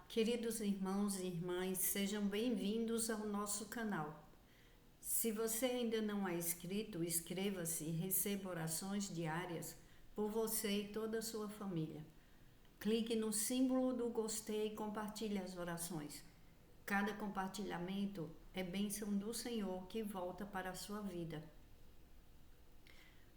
Queridos irmãos e irmãs, sejam bem-vindos ao nosso canal. Se você ainda não é inscrito, inscreva-se e receba orações diárias por você e toda a sua família. Clique no símbolo do gostei e compartilhe as orações. Cada compartilhamento é bênção do Senhor que volta para a sua vida.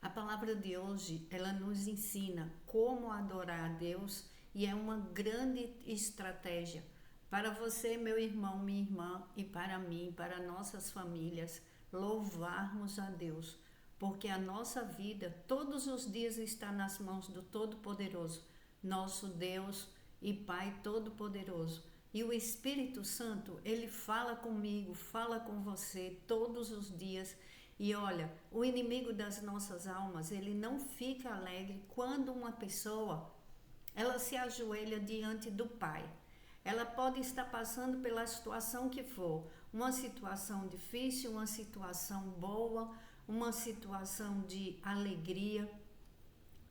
A palavra de hoje, ela nos ensina como adorar a Deus e é uma grande estratégia para você, meu irmão, minha irmã, e para mim, para nossas famílias, louvarmos a Deus, porque a nossa vida todos os dias está nas mãos do Todo-Poderoso, nosso Deus e Pai Todo-Poderoso. E o Espírito Santo, ele fala comigo, fala com você todos os dias. E olha, o inimigo das nossas almas, ele não fica alegre quando uma pessoa, ela se ajoelha diante do Pai. Ela pode estar passando pela situação que for, uma situação difícil, uma situação boa, uma situação de alegria,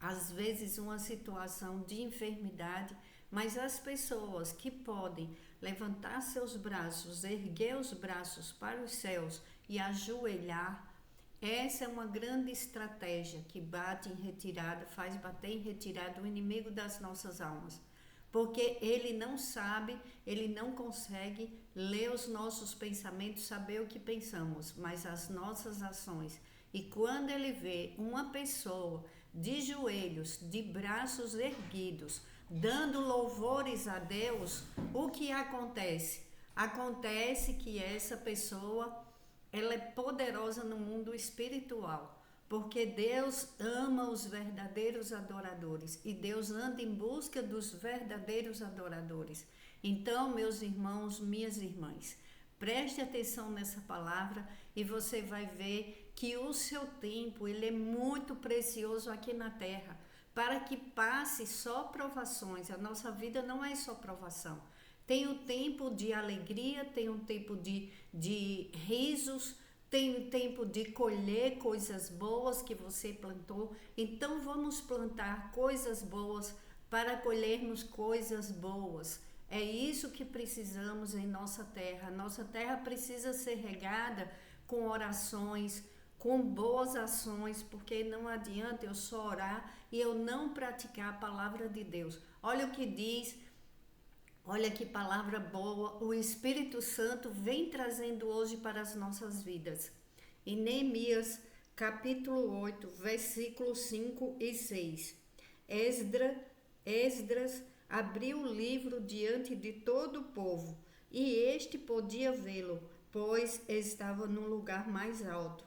às vezes uma situação de enfermidade, mas as pessoas que podem levantar seus braços, erguer os braços para os céus e ajoelhar, essa é uma grande estratégia que bate em retirada, faz bater em retirada o inimigo das nossas almas. Porque ele não sabe, ele não consegue ler os nossos pensamentos, saber o que pensamos, mas as nossas ações. E quando ele vê uma pessoa de joelhos, de braços erguidos, dando louvores a Deus, o que acontece? Acontece que essa pessoa, ela é poderosa no mundo espiritual, porque Deus ama os verdadeiros adoradores e Deus anda em busca dos verdadeiros adoradores. Então, meus irmãos, minhas irmãs, preste atenção nessa palavra e você vai ver que o seu tempo, ele é muito precioso aqui na terra, para que passe só provações. A nossa vida não é só provação. Tem o tempo de alegria, tem o tempo de risos, tem o tempo de colher coisas boas que você plantou. Então vamos plantar coisas boas para colhermos coisas boas. É isso que precisamos em nossa terra. Nossa terra precisa ser regada com orações, com boas ações, porque não adianta eu só orar e eu não praticar a palavra de Deus. Olha o que diz. Olha que palavra boa o Espírito Santo vem trazendo hoje para as nossas vidas. Em Neemias, capítulo 8, versículos 5 e 6. Esdras abriu o livro diante de todo o povo, e este podia vê-lo, pois estava num lugar mais alto.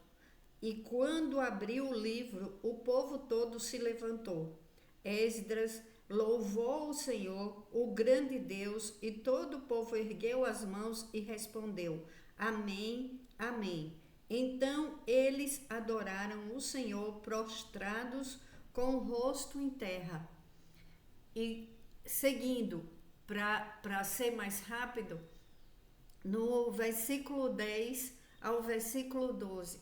E quando abriu o livro, o povo todo se levantou. Esdras louvou o Senhor, o grande Deus, e todo o povo ergueu as mãos e respondeu: Amém, Amém. Então eles adoraram o Senhor prostrados com o rosto em terra. E seguindo, para ser mais rápido, no versículo 10 ao versículo 12.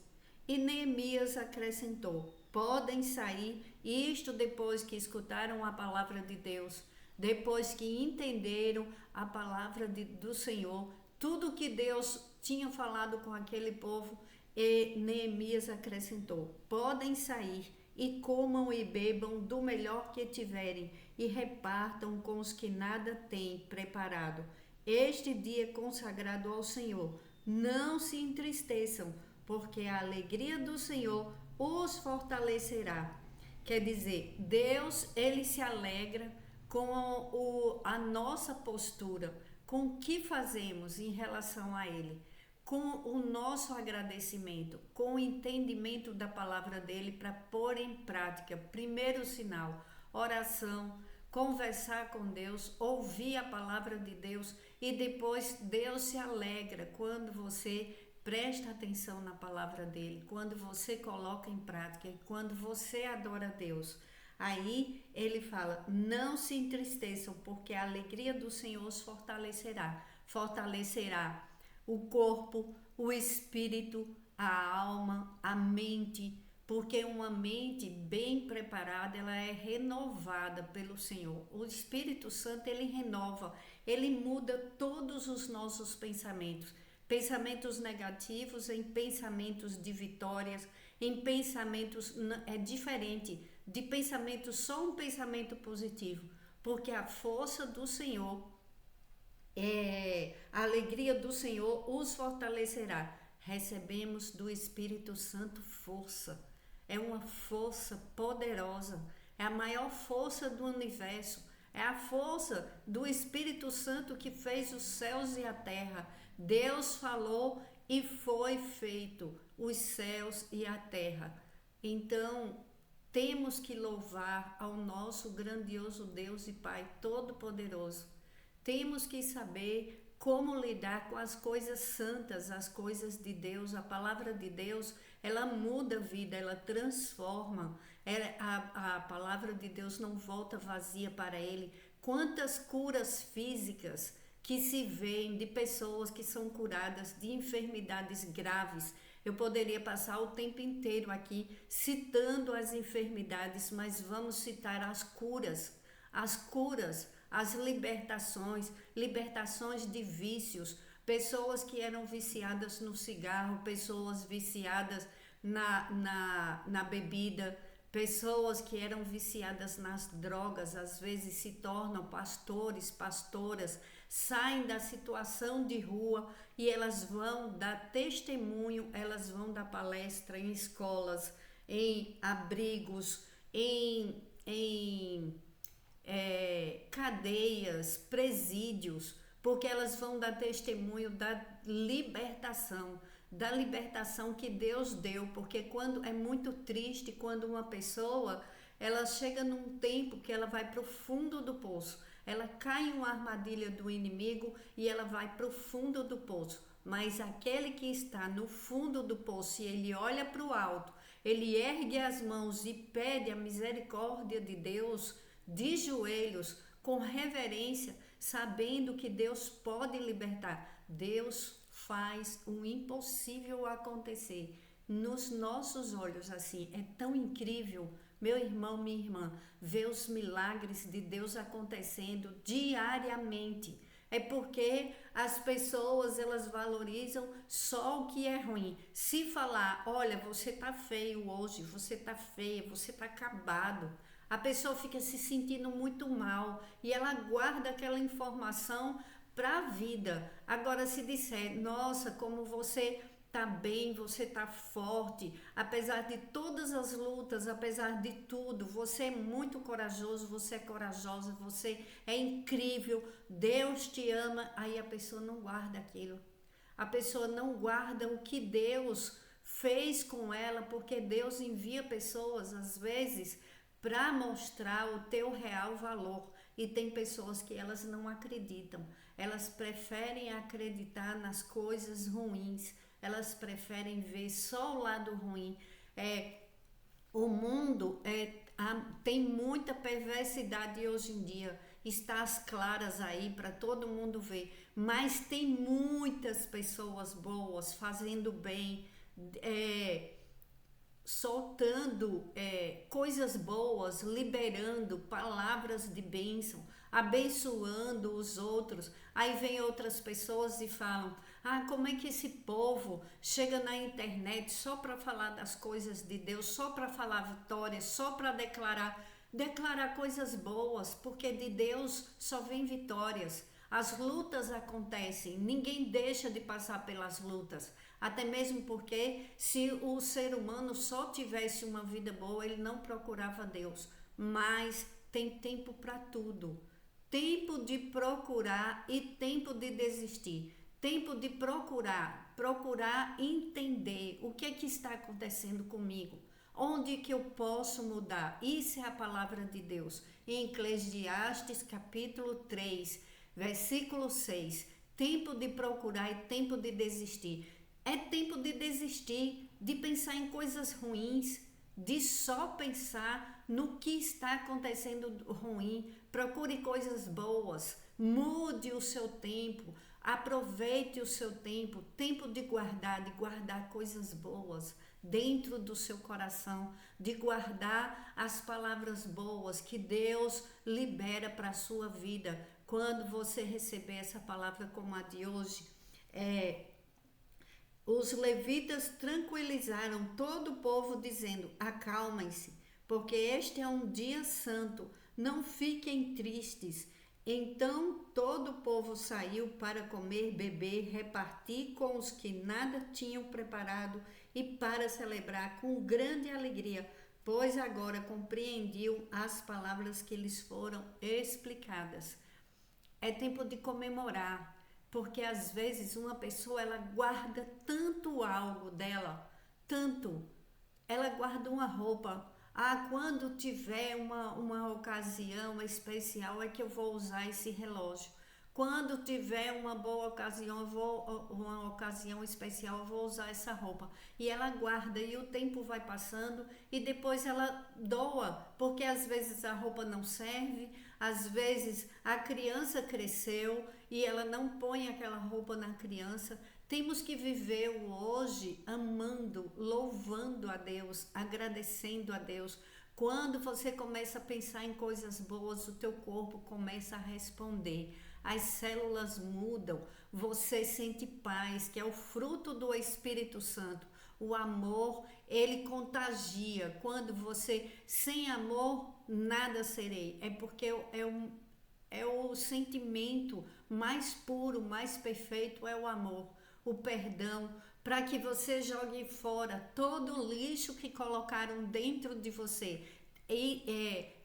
E Neemias acrescentou: podem sair, isto depois que escutaram a palavra de Deus, depois que entenderam a palavra do Senhor, tudo que Deus tinha falado com aquele povo. E Neemias acrescentou: podem sair e comam e bebam do melhor que tiverem e repartam com os que nada têm preparado. Este dia é consagrado ao Senhor. Não se entristeçam, porque a alegria do Senhor os fortalecerá. Quer dizer, Deus, ele se alegra com a nossa postura, com o que fazemos em relação a ele, com o nosso agradecimento, com o entendimento da palavra dele para pôr em prática. Primeiro sinal, oração, conversar com Deus, ouvir a palavra de Deus, e depois Deus se alegra quando você presta atenção na palavra dele, quando você coloca em prática e quando você adora a Deus. Aí ele fala: não se entristeçam, porque a alegria do Senhor os fortalecerá. Fortalecerá o corpo, o espírito, a alma, a mente, porque uma mente bem preparada, ela é renovada pelo Senhor. O Espírito Santo, ele renova, ele muda todos os nossos pensamentos. Pensamentos negativos em pensamentos de vitórias, em pensamentos, é diferente de pensamento, só um pensamento positivo, porque a força do Senhor, a alegria do Senhor os fortalecerá. Recebemos do Espírito Santo força, é uma força poderosa, é a maior força do universo, é a força do Espírito Santo que fez os céus e a terra. Deus falou e foi feito os céus e a terra. Então, temos que louvar ao nosso grandioso Deus e Pai Todo-Poderoso. Temos que saber como lidar com as coisas santas, as coisas de Deus. A palavra de Deus, ela muda a vida, ela transforma. A palavra de Deus não volta vazia para Ele. Quantas curas físicas que se veem de pessoas que são curadas de enfermidades graves. Eu poderia passar o tempo inteiro aqui citando as enfermidades, mas vamos citar as curas, as libertações de vícios, pessoas que eram viciadas no cigarro, pessoas viciadas na bebida, pessoas que eram viciadas nas drogas, às vezes se tornam pastores, pastoras, saem da situação de rua e elas vão dar testemunho, elas vão dar palestra em escolas, em abrigos, em cadeias, presídios, porque elas vão dar testemunho da libertação que Deus deu, porque quando é muito triste quando uma pessoa ela chega num tempo que ela vai para o fundo do poço, ela cai em uma armadilha do inimigo e ela vai para o fundo do poço, mas aquele que está no fundo do poço e ele olha para o alto, ele ergue as mãos e pede a misericórdia de Deus, de joelhos, com reverência, sabendo que Deus pode libertar. Deus faz o impossível acontecer nos nossos olhos. Assim, é tão incrível, meu irmão, minha irmã, ver os milagres de Deus acontecendo diariamente. É porque as pessoas, elas valorizam só o que é ruim. Se falar, olha, você tá feio hoje, você tá feia, você tá acabado, a pessoa fica se sentindo muito mal e ela guarda aquela informação para a vida. Agora, se disser, nossa, como você tá bem, você tá forte, apesar de todas as lutas, apesar de tudo, você é muito corajoso, você é corajosa, você é incrível, Deus te ama. Aí a pessoa não guarda aquilo, a pessoa não guarda o que Deus fez com ela, porque Deus envia pessoas às vezes para mostrar o teu real valor. E tem pessoas que elas não acreditam, elas preferem acreditar nas coisas ruins, elas preferem ver só o lado ruim. O mundo tem muita perversidade hoje em dia, está às claras aí para todo mundo ver, mas tem muitas pessoas boas fazendo bem, soltando coisas boas, liberando palavras de bênção, abençoando os outros. Aí vem outras pessoas e falam, como é que esse povo chega na internet só para falar das coisas de Deus, só para falar vitórias, só para declarar coisas boas, porque de Deus só vem vitórias. As lutas acontecem, ninguém deixa de passar pelas lutas, até mesmo porque se o ser humano só tivesse uma vida boa, ele não procurava Deus. Mas tem tempo para tudo, tempo de procurar e tempo de desistir, tempo de procurar entender o que é que está acontecendo comigo, onde que eu posso mudar. Isso é a palavra de Deus, em Eclesiastes capítulo 3, versículo 6, tempo de procurar e tempo de desistir. É tempo de desistir, de pensar em coisas ruins, de só pensar no que está acontecendo ruim. Procure coisas boas, mude o seu tempo, aproveite o seu tempo, tempo de guardar coisas boas, dentro do seu coração, de guardar as palavras boas que Deus libera para a sua vida. Quando você receber essa palavra como a de hoje, os levitas tranquilizaram todo o povo, dizendo: acalmem-se, porque este é um dia santo, não fiquem tristes. Então todo o povo saiu para comer, beber, repartir com os que nada tinham preparado e para celebrar com grande alegria, pois agora compreendiam as palavras que lhes foram explicadas. É tempo de comemorar, porque às vezes uma pessoa ela guarda tanto algo dela, tanto, ela guarda uma roupa. Quando tiver uma ocasião especial é que eu vou usar esse relógio. Quando tiver uma boa ocasião, uma ocasião especial, eu vou usar essa roupa. E ela guarda e o tempo vai passando e depois ela doa, porque às vezes a roupa não serve, às vezes a criança cresceu e ela não põe aquela roupa na criança. Temos que viver o hoje amando, louvando a Deus, agradecendo a Deus. Quando você começa a pensar em coisas boas, o teu corpo começa a responder. As células mudam, você sente paz, que é o fruto do Espírito Santo. O amor, ele contagia. Quando você, sem amor, nada serei. É porque é o sentimento mais puro, mais perfeito, é o amor, o perdão, para que você jogue fora todo o lixo que colocaram dentro de você.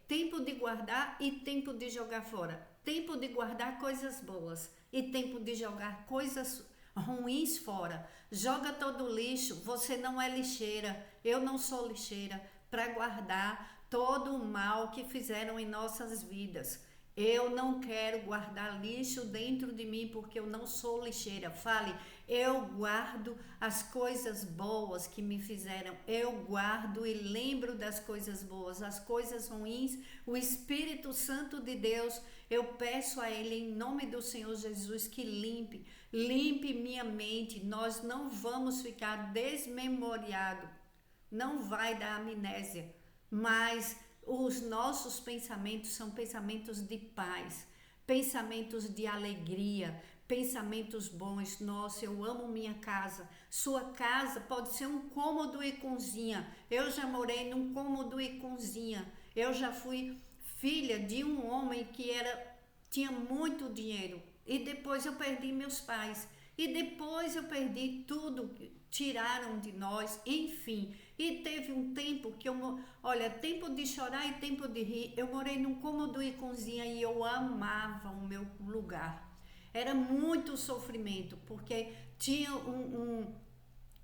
Tempo de guardar e tempo de jogar fora. Tempo de guardar coisas boas e tempo de jogar coisas ruins fora. Joga todo o lixo. Você não é lixeira, eu não sou lixeira, para guardar todo o mal que fizeram em nossas vidas. Eu não quero guardar lixo dentro de mim, porque eu não sou lixeira. Fale: eu guardo as coisas boas que me fizeram. Eu guardo e lembro das coisas boas. As coisas ruins, o Espírito Santo de Deus, eu peço a Ele, em nome do Senhor Jesus, que limpe minha mente. Nós não vamos ficar desmemoriados, não vai dar amnésia, mas os nossos pensamentos são pensamentos de paz, pensamentos de alegria, pensamentos bons. Nossa, eu amo minha casa. Sua casa pode ser um cômodo e cozinha. Eu já morei num cômodo e cozinha. Eu já fui filha de um homem que tinha muito dinheiro. E depois eu perdi meus pais. E depois eu perdi tudo, tiraram de nós, enfim. E teve um tempo que tempo de chorar e tempo de rir. Eu morei num cômodo e cozinha e eu amava o meu lugar. Era muito sofrimento, porque tinha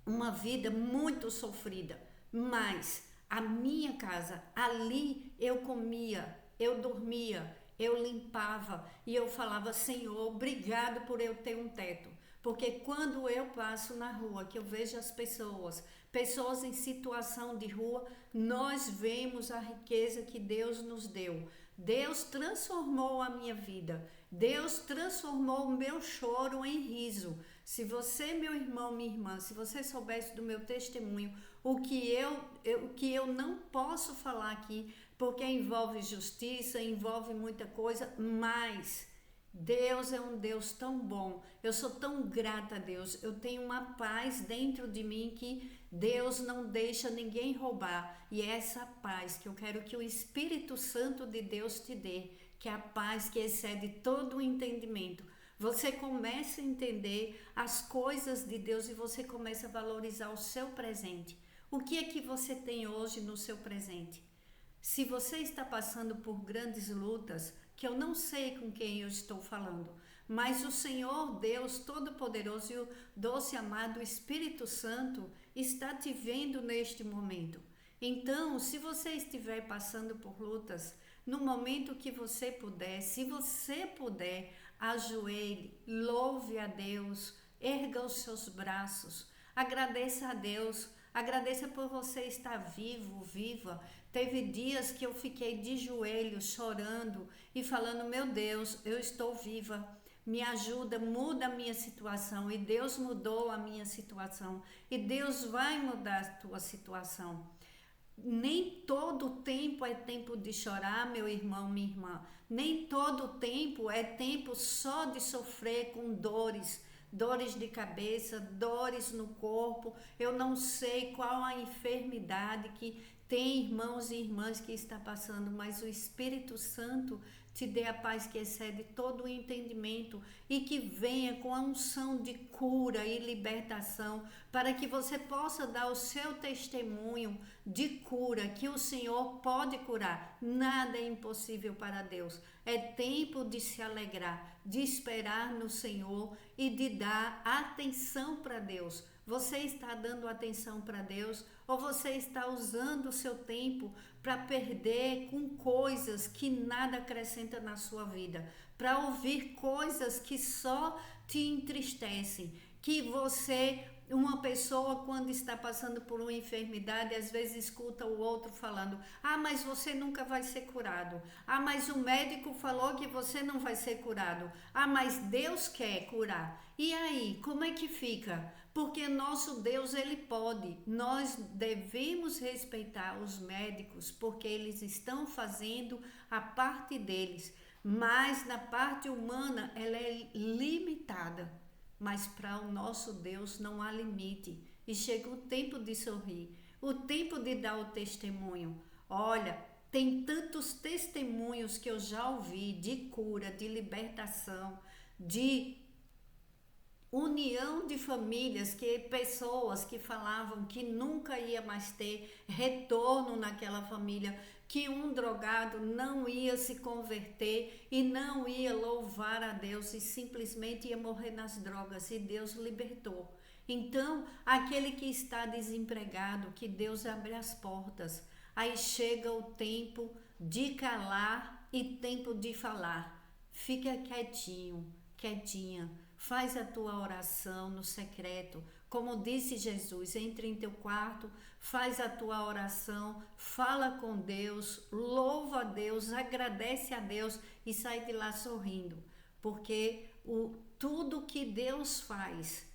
uma vida muito sofrida. Mas a minha casa, ali eu comia, eu dormia, eu limpava e eu falava: Senhor, obrigado por eu ter um teto. Porque quando eu passo na rua, que eu vejo as pessoas em situação de rua, nós vemos a riqueza que Deus nos deu. Deus transformou a minha vida. Deus transformou o meu choro em riso. Se você, meu irmão, minha irmã, se você soubesse do meu testemunho, o que eu não posso falar aqui, porque envolve justiça, envolve muita coisa, mas Deus é um Deus tão bom. Eu sou tão grata a Deus. Eu tenho uma paz dentro de mim que Deus não deixa ninguém roubar. E é essa paz que eu quero que o Espírito Santo de Deus te dê, que é a paz que excede todo o entendimento. Você começa a entender as coisas de Deus e você começa a valorizar o seu presente. O que é que você tem hoje no seu presente? Se você está passando por grandes lutas, que eu não sei com quem eu estou falando, mas o Senhor Deus Todo-Poderoso e o doce amado Espírito Santo está te vendo neste momento. Então, se você estiver passando por lutas, no momento que você puder, se você puder, ajoelhe, louve a Deus, erga os seus braços, agradeça a Deus, agradeça por você estar vivo, viva. Teve dias que eu fiquei de joelhos chorando e falando: meu Deus, eu estou viva, me ajuda, muda a minha situação. E Deus mudou a minha situação. E Deus vai mudar a tua situação. Nem todo tempo é tempo de chorar, meu irmão, minha irmã. Nem todo tempo é tempo só de sofrer com dores, dores de cabeça, dores no corpo. Eu não sei qual a enfermidade que tem irmãos e irmãs que está passando, mas o Espírito Santo te dê a paz que excede todo o entendimento e que venha com a unção de cura e libertação, para que você possa dar o seu testemunho de cura, que o Senhor pode curar. Nada é impossível para Deus. É tempo de se alegrar, de esperar no Senhor e de dar atenção para Deus. Você está dando atenção para Deus ou você está usando o seu tempo para perder com coisas que nada acrescenta na sua vida, para ouvir coisas que só te entristecem, que você, uma pessoa quando está passando por uma enfermidade, às vezes escuta o outro falando: ah, mas você nunca vai ser curado. Ah, mas o médico falou que você não vai ser curado. Ah, mas Deus quer curar. E aí, como é que fica? Porque nosso Deus, ele pode. Nós devemos respeitar os médicos, porque eles estão fazendo a parte deles. Mas na parte humana, ela é limitada. Mas para o nosso Deus não há limite. E chega o tempo de sorrir, o tempo de dar o testemunho. Olha, tem tantos testemunhos que eu já ouvi de cura, de libertação, de união de famílias, que pessoas que falavam que nunca ia mais ter retorno naquela família, que um drogado não ia se converter e não ia louvar a Deus e simplesmente ia morrer nas drogas, e Deus libertou. Então, aquele que está desempregado, que Deus abre as portas. Aí chega o tempo de calar e tempo de falar. Fica quietinho, quietinha. Faz a tua oração no secreto. Como disse Jesus, entre em teu quarto, faz a tua oração, fala com Deus, louva a Deus, agradece a Deus e sai de lá sorrindo. Porque tudo que Deus faz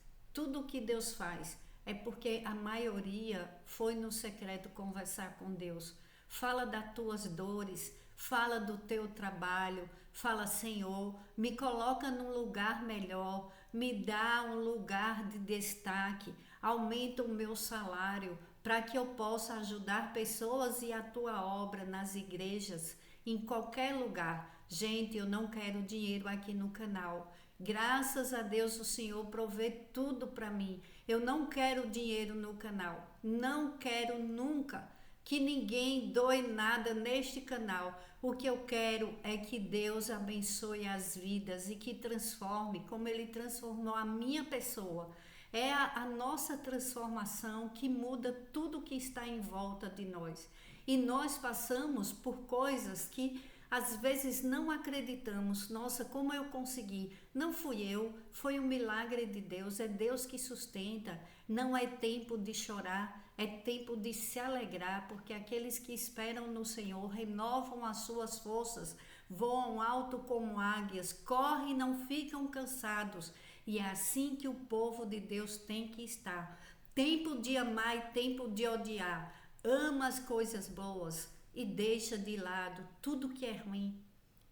é porque a maioria foi no secreto conversar com Deus. Fala das tuas dores, fala do teu trabalho, fala: Senhor, me coloca num lugar melhor, me dá um lugar de destaque, aumenta o meu salário para que eu possa ajudar pessoas e a tua obra nas igrejas, em qualquer lugar. Gente, eu não quero dinheiro aqui no canal. Graças a Deus o Senhor provê tudo para mim. Eu não quero dinheiro no canal, não quero nunca que ninguém doe nada neste canal. O que eu quero é que Deus abençoe as vidas e que transforme, como Ele transformou a minha pessoa. É a nossa transformação que muda tudo que está em volta de nós. E nós passamos por coisas que às vezes não acreditamos. Nossa, como eu consegui? Não fui eu, foi um milagre de Deus, é Deus que sustenta. Não é tempo de chorar, é tempo de se alegrar, porque aqueles que esperam no Senhor renovam as suas forças, voam alto como águias, correm e não ficam cansados. E é assim que o povo de Deus tem que estar. Tempo de amar e tempo de odiar. Ama as coisas boas e deixa de lado tudo que é ruim,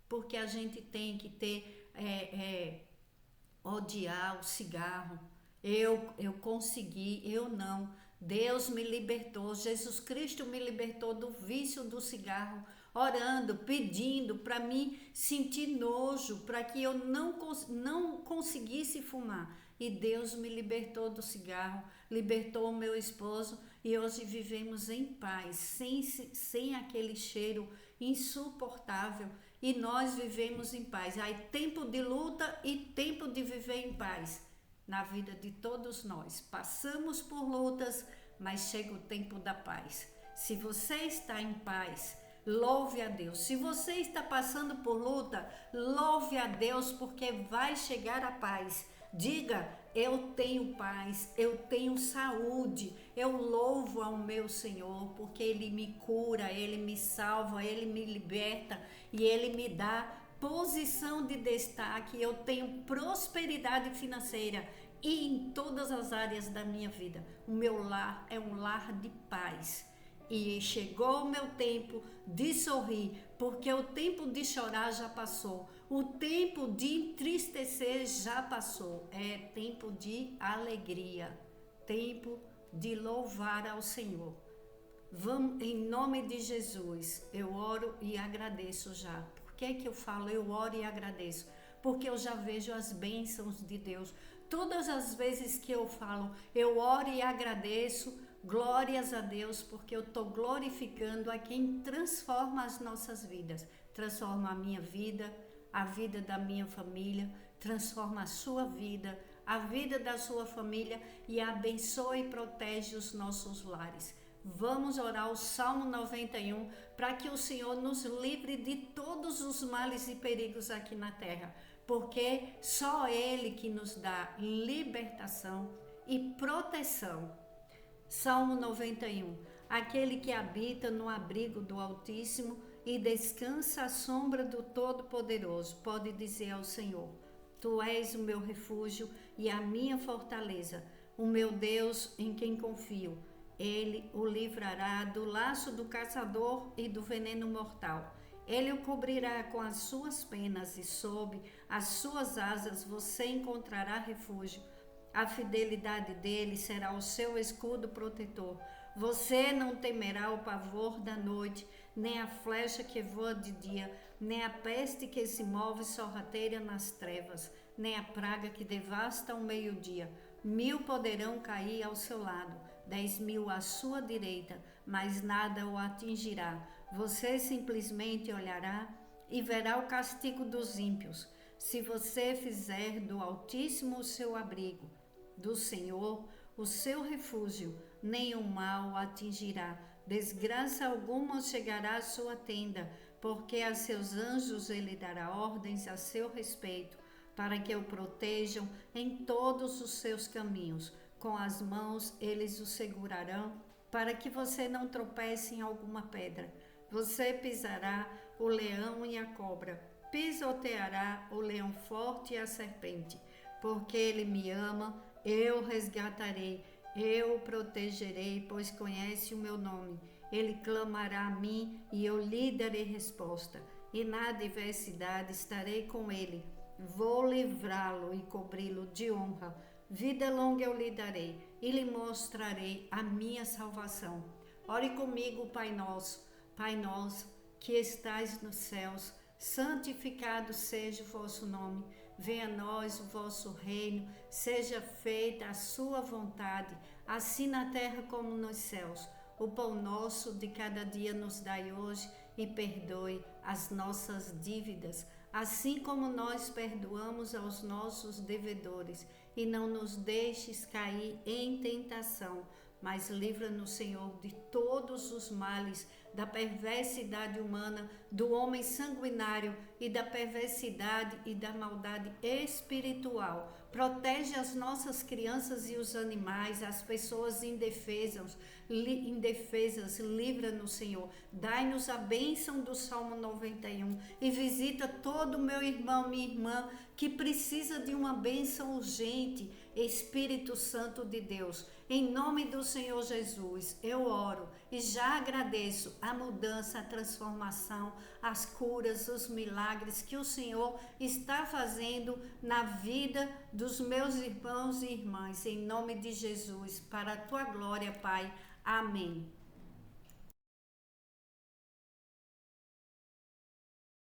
porque a gente tem que ter odiar o cigarro. Eu consegui, eu não. Deus me libertou, Jesus Cristo me libertou do vício do cigarro, orando, pedindo para mim sentir nojo, para que eu não conseguisse fumar. E Deus me libertou do cigarro, libertou o meu esposo, e hoje vivemos em paz, sem aquele cheiro insuportável, e nós vivemos em paz. Há tempo de luta e tempo de viver em paz na vida de todos nós. Passamos por lutas, mas chega o tempo da paz. Se você está em paz, louve a Deus. Se você está passando por luta, louve a Deus, porque vai chegar a paz. Diga: eu tenho paz, eu tenho saúde, eu louvo ao meu Senhor, porque Ele me cura, Ele me salva, Ele me liberta e Ele me dá posição de destaque, eu tenho prosperidade financeira e em todas as áreas da minha vida. O meu lar é um lar de paz. E chegou o meu tempo de sorrir, porque o tempo de chorar já passou, o tempo de entristecer já passou. É tempo de alegria, tempo de louvar ao Senhor. Vamos, em nome de Jesus, eu oro e agradeço já. Por que eu falo eu oro e agradeço? Porque eu já vejo as bênçãos de Deus. Todas as vezes que eu falo eu oro e agradeço, glórias a Deus, porque eu estou glorificando a quem transforma as nossas vidas. Transforma a minha vida, a vida da minha família, transforma a sua vida, a vida da sua família e abençoa e protege os nossos lares. Vamos orar o Salmo 91 para que o Senhor nos livre de todos os males e perigos aqui na terra, porque só Ele que nos dá libertação e proteção. Salmo 91. Aquele que habita no abrigo do Altíssimo e descansa à sombra do Todo-Poderoso pode dizer ao Senhor: Tu és o meu refúgio e a minha fortaleza, o meu Deus em quem confio. Ele o livrará do laço do caçador e do veneno mortal. Ele o cobrirá com as suas penas e sob as suas asas você encontrará refúgio. A fidelidade dele será o seu escudo protetor. Você não temerá o pavor da noite, nem a flecha que voa de dia, nem a peste que se move sorrateira nas trevas, nem a praga que devasta ao meio-dia. 1000 poderão cair ao seu lado, 10.000 à sua direita, mas nada o atingirá. Você simplesmente olhará e verá o castigo dos ímpios. Se você fizer do Altíssimo o seu abrigo, do Senhor o seu refúgio, nenhum mal o atingirá. Desgraça alguma chegará à sua tenda, porque a seus anjos ele dará ordens a seu respeito, para que o protejam em todos os seus caminhos. Com as mãos eles o segurarão, para que você não tropece em alguma pedra. Você pisará o leão e a cobra, pisoteará o leão forte e a serpente. Porque ele me ama, eu o resgatarei, eu o protegerei, pois conhece o meu nome. Ele clamará a mim e eu lhe darei resposta. E na adversidade estarei com ele. Vou livrá-lo e cobri-lo de honra. Vida longa eu lhe darei e lhe mostrarei a minha salvação. Ore comigo, Pai nosso. Pai nosso, que estais nos céus, santificado seja o vosso nome. Venha a nós o vosso reino, seja feita a sua vontade, assim na terra como nos céus. O pão nosso de cada dia nos dai hoje e perdoe as nossas dívidas, assim como nós perdoamos aos nossos devedores. E não nos deixes cair em tentação, mas livra-nos, Senhor, de todos os males, da perversidade humana, do homem sanguinário e da perversidade e da maldade espiritual. Protege as nossas crianças e os animais, as pessoas indefesas, livra-nos, Senhor. Dai-nos a bênção do Salmo 91 e visita todo meu irmão, minha irmã, que precisa de uma bênção urgente. Espírito Santo de Deus, em nome do Senhor Jesus, eu oro e já agradeço a mudança, a transformação, as curas, os milagres que o Senhor está fazendo na vida dos meus irmãos e irmãs, em nome de Jesus, para a tua glória, Pai. Amém.